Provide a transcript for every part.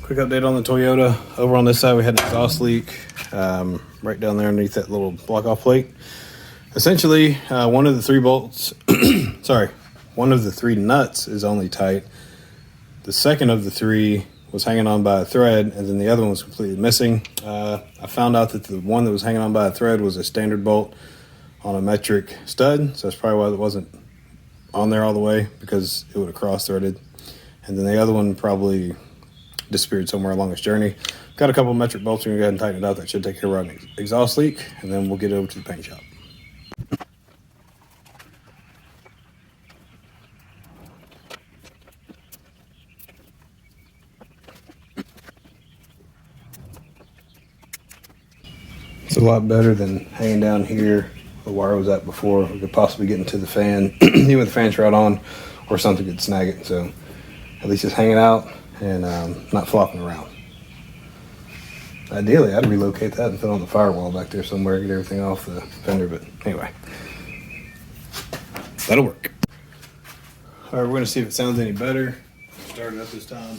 Quick update on the Toyota. Over on this side, we had an exhaust leak right down there underneath that little block-off plate. Essentially, one of the three bolts, one of the three nuts is only tight. The second of the three was hanging on by a thread, and then the other one was completely missing. I found out that the one that was hanging on by a thread was a standard bolt on a metric stud, so that's probably why it wasn't on there all the way, because it would have cross-threaded. And then the other one probably disappeared somewhere along its journey. Got a couple of metric bolts. We're going to go ahead and tighten it up. That should take care of our exhaust leak, and then we'll get over to the paint shop. It's a lot better than hanging down here. The wire was at before. We could possibly get into the fan, even with the fan shroud on, or something could snag it. So at least it's hanging out and not flopping around. Ideally, I'd relocate that and put it on the firewall back there somewhere, get everything off the fender, but anyway, that'll work. All right, we're gonna see if it sounds any better. Start it up this time.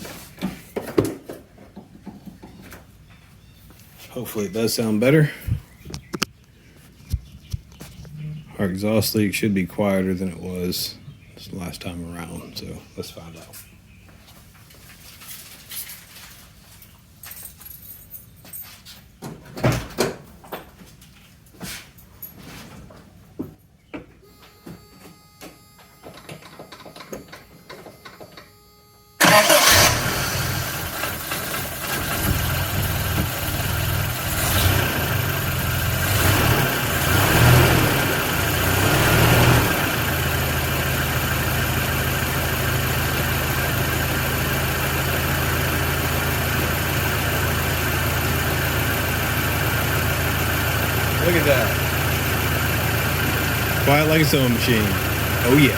Hopefully it does sound better. Our exhaust leak should be quieter than it was this last time around, so let's find out. Look at that. Quiet like a sewing machine. Oh yeah.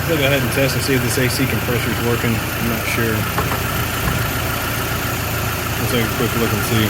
Let's go ahead and test and see if this AC compressor is working. I'm not sure. Let's take a quick look and see.